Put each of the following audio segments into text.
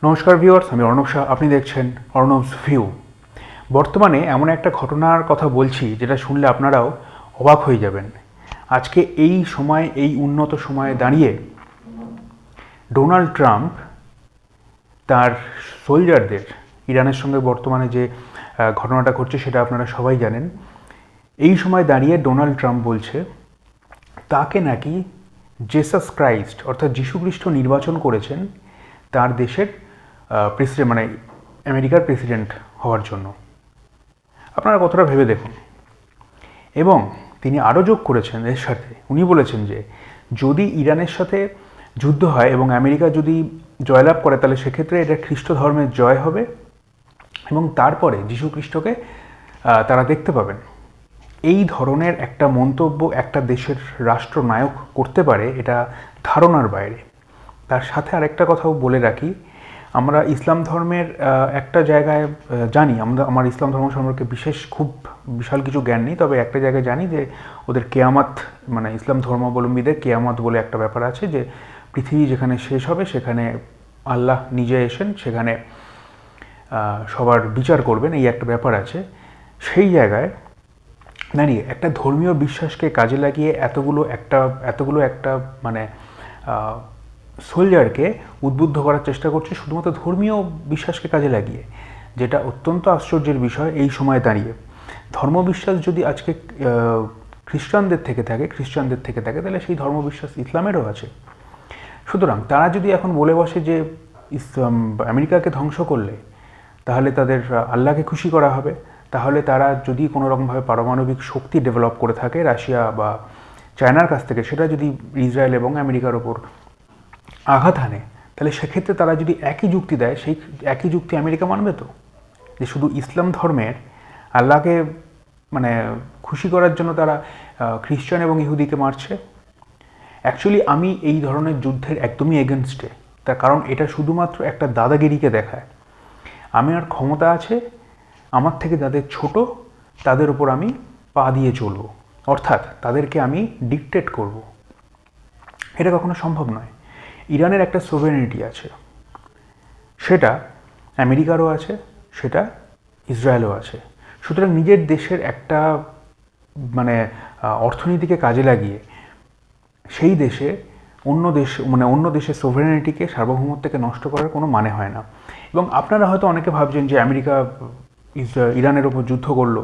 নমস্কার ভিউয়ার্স, আমি অর্ণব শাহ। আপনি দেখছেন অর্ণবস ভিউ। বর্তমানে এমন একটা ঘটনার কথা বলছি যেটা শুনলে আপনারাও অবাক হয়ে যাবেন। আজকে এই সময়, এই উন্নত সময়ে দাঁড়িয়ে ডোনাল্ড ট্রাম্প তার সোলজারদের, ইরানের সঙ্গে বর্তমানে যে ঘটনাটা ঘটছে সেটা আপনারা সবাই জানেন। এই সময় দাঁড়িয়ে ডোনাল্ড ট্রাম্প বলছে তাকে নাকি জেসাস ক্রাইস্ট অর্থাৎ যীশুখ্রিস্ট নির্বাচন করেছেন তার দেশের প্রেসিডেন্ট, মানে আমেরিকার প্রেসিডেন্ট হওয়ার জন্য। আপনারা কতটা ভেবে দেখুন। এবং তিনি আরও যোগ করেছেন এর সাথে, উনি বলেছেন যে যদি ইরানের সাথে যুদ্ধ হয় এবং আমেরিকা যদি জয়লাভ করে তাহলে সেক্ষেত্রে এটা খ্রিস্ট ধর্মের জয় হবে এবং তারপরে যীশুখ্রিস্টকে তারা দেখতে পাবেন। এই ধরনের একটা মন্তব্য একটা দেশের রাষ্ট্রনায়ক করতে পারে, এটা ধারণার বাইরে। তার সাথে আরেকটা কথাও বলে রাখি, আমরা ইসলাম ধর্মের একটা জায়গায় জানি, আমার ইসলাম ধর্ম সম্পর্কে খুব বিশাল কিছু জ্ঞান নেই, তবে একটা জায়গায় জানি যে ওদের কেয়ামত, মানে ইসলাম ধর্মাবলম্বীদের কেয়ামত বলে একটা ব্যাপার আছে, যে পৃথিবী যেখানে শেষ হবে সেখানে আল্লাহ নিজে এসেন, সেখানে সবার বিচার করবেন, এই একটা ব্যাপার আছে। সেই জায়গায় দাঁড়িয়ে একটা ধর্মীয় বিশ্বাসকে কাজে লাগিয়ে এতগুলো একটা মানে সোলজারকে উদ্বুদ্ধ করার চেষ্টা করছে শুধুমাত্র ধর্মীয় বিশ্বাসকে কাজে লাগিয়ে, যেটা অত্যন্ত আশ্চর্যের বিষয় এই সময় দাঁড়িয়ে। ধর্মবিশ্বাস যদি আজকে খ্রিস্টানদের থেকে থাকে তাহলে সেই ধর্মবিশ্বাস ইসলামেরও আছে। সুতরাং তারা যদি এখন বলে বসে যে আমেরিকাকে ধ্বংস করলে তাহলে তাদের আল্লাহকে খুশি করা হবে, তাহলে তারা যদি কোনো রকমভাবে পারমাণবিক শক্তি ডেভেলপ করে থাকে রাশিয়া বা চায়নার কাছ থেকে, সেটা যদি ইসরায়েল এবং আমেরিকার ওপর আঘাত হানে, তাহলে সেক্ষেত্রে তারা যদি একই যুক্তি দেয়, সেই একই যুক্তি আমেরিকা মানবে তো, যে শুধু ইসলাম ধর্মের আল্লাহকে মানে খুশি করার জন্য তারা খ্রিস্টান এবং ইহুদিকে মারছে। অ্যাকচুয়ালি আমি এই ধরনের যুদ্ধের একদমই এগেনস্টে, তার কারণ এটা শুধুমাত্র একটা দাদাগিরিকে দেখায়। আমার ক্ষমতা আছে, আমার থেকে যাদের ছোট তাদের উপর আমি পা দিয়ে চলব, অর্থাৎ তাদেরকে আমি ডিকটেট করব। এটা কখনো সম্ভব নয়। ইরানের একটা সোভেরেনিটি আছে, সেটা আমেরিকারও আছে, সেটা ইসরায়েলও আছে। সুতরাং নিজের দেশের একটা মানে অর্থনীতিকে কাজে লাগিয়ে সেই দেশে অন্য দেশের সোভেরেনিটিকে, সার্বভৌমত্বকে নষ্ট করার কোনো মানে হয় না। এবং আপনারা হয়তো অনেকে ভাবছেন যে আমেরিকা ইরানের ওপর যুদ্ধ করলো,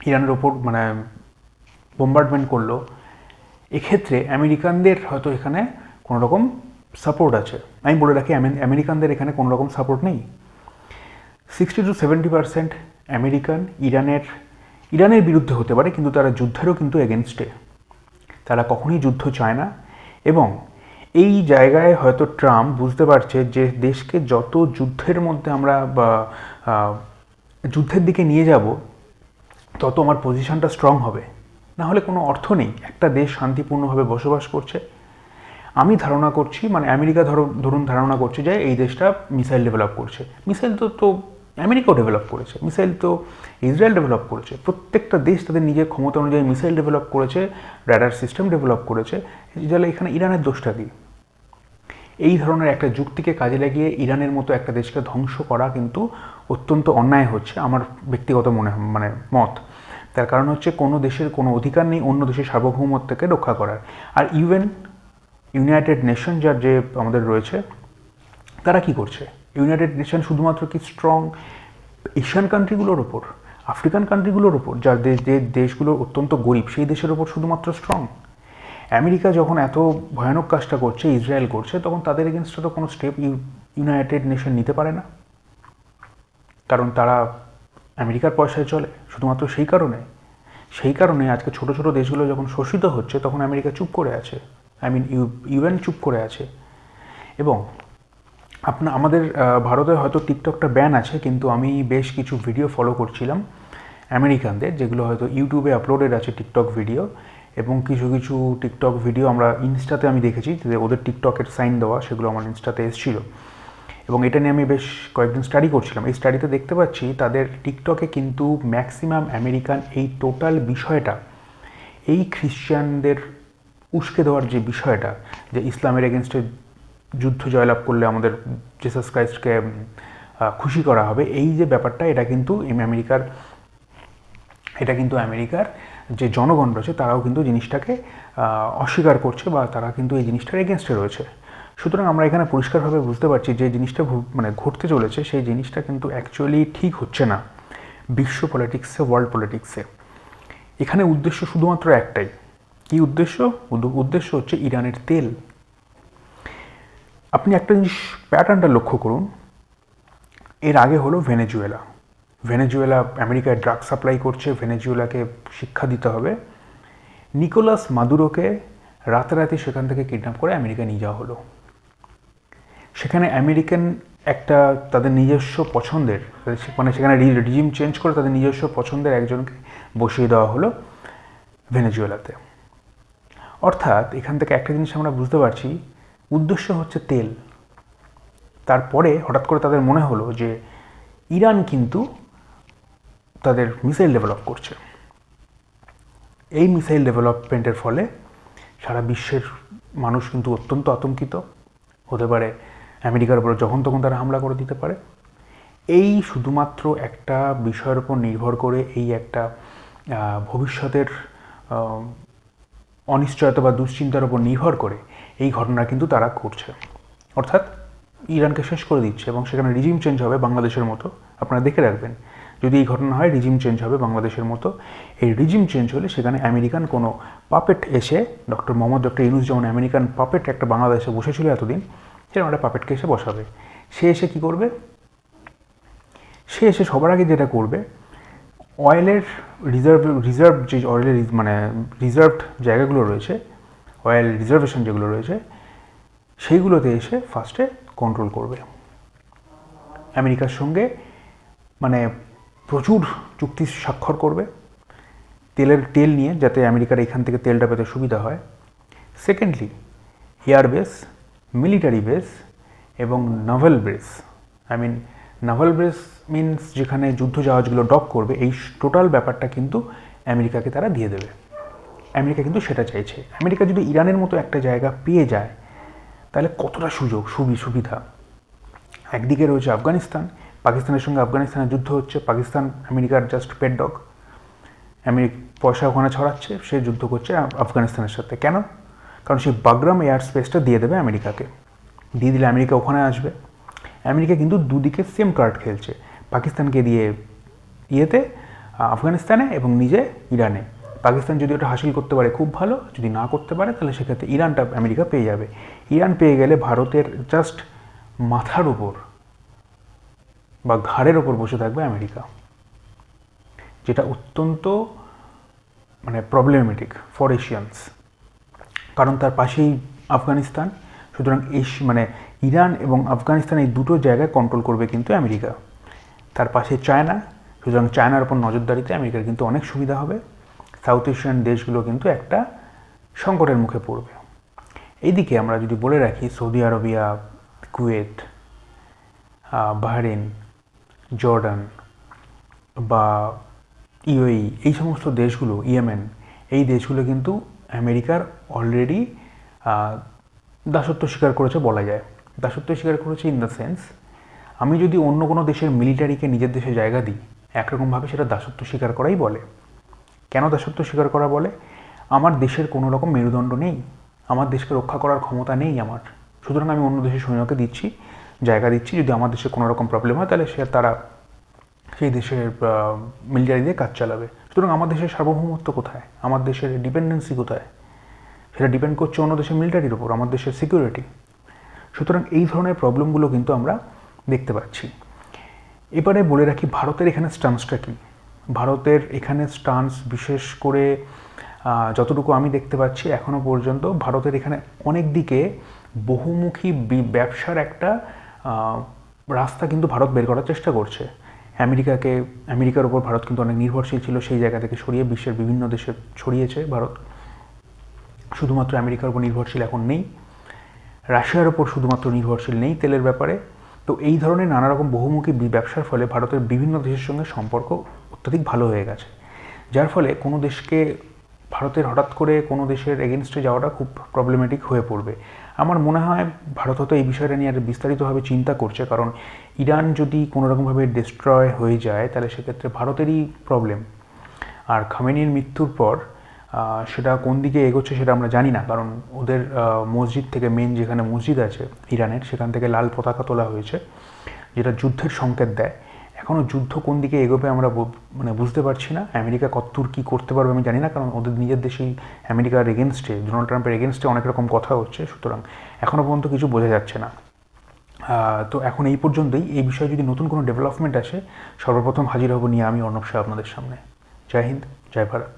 ইরানের ওপর মানে বোম্বার্ডমেন্ট করলো, এক্ষেত্রে আমেরিকানদের হয়তো এখানে কোনো রকম সাপোর্ট আছে। আমি বলে রাখি, আমেরিকানদের এখানে কোনো রকম সাপোর্ট নেই। 60-70% আমেরিকান ইরানের বিরুদ্ধে হতে পারে, কিন্তু তারা যুদ্ধেরও কিন্তু এগেনস্টে। তারা কখনোই যুদ্ধ চায় না। এবং এই জায়গায় হয়তো ট্রাম্প বুঝতে পারছে যে দেশকে যত যুদ্ধের মধ্যে আমরা বা যুদ্ধের দিকে নিয়ে যাব, তত আমার পজিশনটা স্ট্রং হবে। না হলে কোনো অর্থ নেই। একটা দেশ শান্তিপূর্ণভাবে বসবাস করছে, আমি ধারণা করছি, মানে আমেরিকা ধরুন ধারণা করছে যে এই দেশটা মিসাইল ডেভেলপ করছে। মিসাইল তো আমেরিকাও ডেভেলপ করেছে, মিসাইল তো ইসরায়েল ডেভেলপ করেছে। প্রত্যেকটা দেশ তাদের নিজের ক্ষমতা অনুযায়ী মিসাইল ডেভেলপ করেছে, রাডার সিস্টেম ডেভেলপ করেছে। তাহলে এখানে ইরানের দোষটা কী? এই ধরনের একটা যুক্তিকে কাজে লাগিয়ে ইরানের মতো একটা দেশকে ধ্বংস করা কিন্তু অত্যন্ত অন্যায় হচ্ছে, আমার ব্যক্তিগত মত। তার কারণ হচ্ছে কোনো দেশের কোনো অধিকার নেই অন্য দেশের সার্বভৌমত্বকে রক্ষা করার। আর ইউনাইটেড নেশন যে আমাদের রয়েছে, তারা কি করছে? ইউনাইটেড নেশন শুধুমাত্র কি স্ট্রং এশিয়ান কান্ট্রিগুলোর ওপর, আফ্রিকান কান্ট্রিগুলোর ওপর, যার যে দেশগুলো অত্যন্ত গরিব, সেই দেশের ওপর শুধুমাত্র স্ট্রং? আমেরিকা যখন এত ভয়ানক কাজটা করছে, ইসরায়েল করছে, তখন তাদের এগেনস্টে তো কোনো স্টেপ ইউনাইটেড নেশন নিতে পারে না, কারণ তারা আমেরিকার পয়সায় চলে। শুধুমাত্র সেই কারণে আজকে ছোট ছোট দেশগুলো যখন শোষিত হচ্ছে, তখন আমেরিকা চুপ করে আছে, ইউএন চুপ করে আছে। এবং আমাদের ভারতে হয়তো টিকটকটা ব্যান আছে, কিন্তু আমি বেশ কিছু ভিডিও ফলো করছিলাম আমেরিকানদের, যেগুলো হয়তো ইউটিউবে আপলোডেড আছে টিকটক ভিডিও, এবং কিছু কিছু টিকটক ভিডিও আমরা ইনস্টাতে আমি দেখেছি যে ওদের টিকটকের সাইন দেওয়া, সেগুলো আমার ইনস্টাতে এসেছিলো। এবং এটা নিয়ে আমি বেশ কয়েকদিন স্টাডি করছিলাম। এই স্টাডিতে দেখতে পাচ্ছি তাদের টিকটকে কিন্তু ম্যাক্সিমাম আমেরিকান এই টোটাল বিষয়টা, এই খ্রিশ্চানদের উস্কে দেওয়ার যে বিষয়টা, যে ইসলামের এগেনস্টে যুদ্ধ জয়লাভ করলে আমাদের জিসাস ক্রাইস্টকে খুশি করা হবে, এই যে ব্যাপারটা, এটা কিন্তু আমেরিকার যে জনগণ রয়েছে তারাও কিন্তু জিনিসটাকে অস্বীকার করছে, বা তারা কিন্তু এই জিনিসটার এগেনস্টে রয়েছে। সুতরাং আমরা এখানে পরিষ্কারভাবে বুঝতে পারছি যে জিনিসটা মানে ঘটতে চলেছে, সেই জিনিসটা কিন্তু অ্যাকচুয়ালি ঠিক হচ্ছে না বিশ্ব পলিটিক্সে, ওয়ার্ল্ড পলিটিক্সে। এখানে উদ্দেশ্য শুধুমাত্র একটাই। কি উদ্দেশ্য? উদ্দেশ্য হচ্ছে ইরানের তেল। আপনি একটা জিনিস প্যাটার্নটা লক্ষ্য করুন, এর আগে হলো ভেনেজুয়েলা আমেরিকায় ড্রাগ সাপ্লাই করছে, ভেনেজুয়েলাকে শিক্ষা দিতে হবে। নিকোলাস মাদুরোকে রাতারাতি সেখান থেকে কিডন্যাপ করে আমেরিকা নিয়ে যাওয়া হলো। সেখানে আমেরিকান একটা তাদের নিজস্ব পছন্দের, মানে সেখানে রিজিম চেঞ্জ করে তাদের নিজস্ব পছন্দের একজনকে বসিয়ে দেওয়া হলো ভেনেজুয়েলাতে। অর্থাৎ এখান থেকে একটা জিনিস আমরা বুঝতে পারছি, উদ্দেশ্য হচ্ছে তেল। তারপরে হঠাৎ করে তাদের মনে হলো যে ইরান কিন্তু তাদের মিসাইল ডেভেলপ করছে। এই মিসাইল ডেভেলপমেন্টের ফলে সারা বিশ্বের মানুষ কিন্তু অত্যন্ত আতঙ্কিত হতে পারে, আমেরিকার উপর যখন তখন তারা হামলা করে দিতে পারে। এই শুধুমাত্র একটা বিষয়ের উপর নির্ভর করে, এই একটা ভবিষ্যতের অনিশ্চয়তা বা দুশ্চিন্তার উপর নির্ভর করে এই ঘটনা কিন্তু তারা করছে। অর্থাৎ ইরানকে শেষ করে দিচ্ছে, এবং সেখানে রিজিম চেঞ্জ হবে বাংলাদেশের মতো। আপনারা দেখে রাখবেন, যদি এই ঘটনা হয় রিজিম চেঞ্জ হবে বাংলাদেশের মতো। এই রিজিম চেঞ্জ হলে সেখানে আমেরিকান কোনো পাপেট এসে, ডক্টর ইউনূস যেমন আমেরিকান পাপেট একটা বাংলাদেশে বসেছিল এতদিন, সেরকম একটা পাপেটকে এসে বসাবে। সে এসে কী করবে? সে এসে সবার আগে যেটা করবে, অয়েলের রিজার্ভ যে অয়েলের মানে রিজার্ভড জায়গাগুলো রয়েছে, অয়েল রিজার্ভেশন যেগুলো রয়েছে, সেইগুলোতে এসে ফার্স্টে কন্ট্রোল করবে। আমেরিকার সঙ্গে মানে প্রচুর চুক্তি স্বাক্ষর করবে তেল নিয়ে, যাতে আমেরিকার এখান থেকে তেলটা পেতে সুবিধা হয়। Secondly, air base, military base এবং naval base, naval base means যেখানে যুদ্ধ জাহাজগুলো ডক করবে, এই টোটাল ব্যাপারটা কিন্তু আমেরিকাকে তারা দিয়ে দেবে। আমেরিকা কিন্তু সেটা চাইছে। আমেরিকা যদি ইরানের মতো একটা জায়গা পেয়ে যায়, তাহলে কতটা সুবিধা। একদিকে রয়েছে আফগানিস্তান, পাকিস্তানের সঙ্গে আফগানিস্তানের যুদ্ধ হচ্ছে, পাকিস্তান আমেরিকার জাস্ট পেট ডগ, পয়সা ওখানে ছড়াচ্ছে, সে যুদ্ধ করছে আফগানিস্তানের সাথে। কেন? কারণ সেই বাগরাম এয়ার স্পেসটা দিয়ে দেবে আমেরিকাকে, দিয়ে দিলে আমেরিকা ওখানে আসবে। আমেরিকা কিন্তু দুদিকে সেম কার্ড খেলছে, পাকিস্তানকে দিয়ে আফগানিস্তানে এবং নিজে ইরানে। পাকিস্তান যদি ওটা হাসিল করতে পারে খুব ভালো, যদি না করতে পারে তাহলে সেক্ষেত্রে ইরানটা আমেরিকা পেয়ে যাবে। ইরান পেয়ে গেলে ভারতের জাস্ট মাথার উপর বা ঘাড়ের ওপর বসে থাকবে আমেরিকা, যেটা অত্যন্ত মানে প্রবলেমেটিক ফর এশিয়ানস, কারণ তার পাশেই আফগানিস্তান। সুতরাং মানে ইরান এবং আফগানিস্তান এই দুটো জায়গায় কন্ট্রোল করবে কিন্তু আমেরিকা। তার পাশে চায়না, সুতরাং চায়নার ওপর নজরদারিতে আমেরিকার কিন্তু অনেক সুবিধা হবে। সাউথ এশিয়ান দেশগুলো কিন্তু একটা সংকটের মুখে পড়বে। এইদিকে আমরা যদি বলে রাখি, Saudi Arabia, Kuwait, Bahrain, Jordan বা ইউএই, এই সমস্ত দেশগুলো, ইয়েমেন, এই দেশগুলো কিন্তু আমেরিকার অলরেডি দাসত্ব স্বীকার করেছে বলা যায়। দাসত্ব স্বীকার করেছে ইন দ্য সেন্স, আমি যদি অন্য কোনো দেশের মিলিটারিকে নিজের দেশে জায়গা দিই, একরকমভাবে সেটা দাসত্ব স্বীকার করাই বলে। কেন দাসত্ব স্বীকার করা বলে? আমার দেশের কোনো রকম মেরুদণ্ড নেই, আমার দেশকে রক্ষা করার ক্ষমতা নেই আমার, সুতরাং আমি অন্য দেশের সৈন্যকে দিচ্ছি, জায়গা দিচ্ছি। যদি আমার দেশে কোনো রকম প্রবলেম হয়, তাহলে তারা সেই দেশের মিলিটারি দিয়ে কাজ চালাবে। সুতরাং আমার দেশের সার্বভৌমত্ব কোথায়? আমার দেশের ডিপেন্ডেন্সি কোথায়? সেটা ডিপেন্ড করছে অন্য দেশের মিলিটারির উপর, আমার দেশের সিকিউরিটি। সুতরাং এই ধরনের প্রবলেমগুলো কিন্তু আমরা দেখতে পাচ্ছি। এবারে বলে রাখি ভারতের এখানে স্টান্সটা কী। ভারতের এখানে স্টান্স, বিশেষ করে যতটুকু আমি দেখতে পাচ্ছি এখনও পর্যন্ত, ভারতের এখানে অনেক দিকে বহুমুখী ব্যবসার একটা রাস্তা কিন্তু ভারত বের করার চেষ্টা করছে। আমেরিকার ওপর ভারত কিন্তু অনেক নির্ভরশীল ছিল, সেই জায়গা থেকে সরিয়ে বিশ্বের বিভিন্ন দেশে ছড়িয়েছে ভারত। শুধুমাত্র আমেরিকার উপর নির্ভরশীল এখন নেই, রাশিয়ার ওপর শুধুমাত্র নির্ভরশীল নেই তেলের ব্যাপারে। তো এই ধরনের নানা রকম বহুমুখী ব্যবসার ফলে ভারতের বিভিন্ন দেশের সঙ্গে সম্পর্ক অত্যধিক ভালো হয়ে গেছে, যার ফলে কোনো দেশকে, ভারতের হঠাৎ করে কোনো দেশের এগেনস্টে যাওয়াটা খুব প্রবলেমেটিক হয়ে পড়বে। আমার মনে হয় ভারত হয়তো এই বিষয়টা নিয়ে আর বিস্তারিতভাবে চিন্তা করছে, কারণ ইরান যদি কোনোরকমভাবে ডিস্ট্রয় হয়ে যায় তাহলে সেক্ষেত্রে ভারতেরই প্রবলেম। আর খামেনির মৃত্যুর পর সেটা কোন দিকে এগোচ্ছে সেটা আমরা জানি না, কারণ ওদের মসজিদ থেকে, মেন যেখানে মসজিদ আছে ইরানের, সেখান থেকে লাল পতাকা তোলা হয়েছে, যেটা যুদ্ধের সংকেত দেয়। এখনও যুদ্ধ কোন দিকে এগোবে আমরা মানে বুঝতে পারছি না। আমেরিকা কতদূর কী করতে পারবে আমি জানি না, কারণ ওদের নিজের দেশেই আমেরিকার এগেনস্টে, ডোনাল্ড ট্রাম্পের এগেনস্টে অনেক রকম কথা হচ্ছে, সুতরাং এখনও পর্যন্ত কিছু বোঝা যাচ্ছে না। তো এখন এই পর্যন্তই। এই বিষয়ে যদি নতুন কোনো ডেভেলপমেন্ট আসে সর্বপ্রথম হাজির হব নিয়ে আমি, অর্ণব শাহ, আপনাদের সামনে। জয় হিন্দ, জয় ভারত।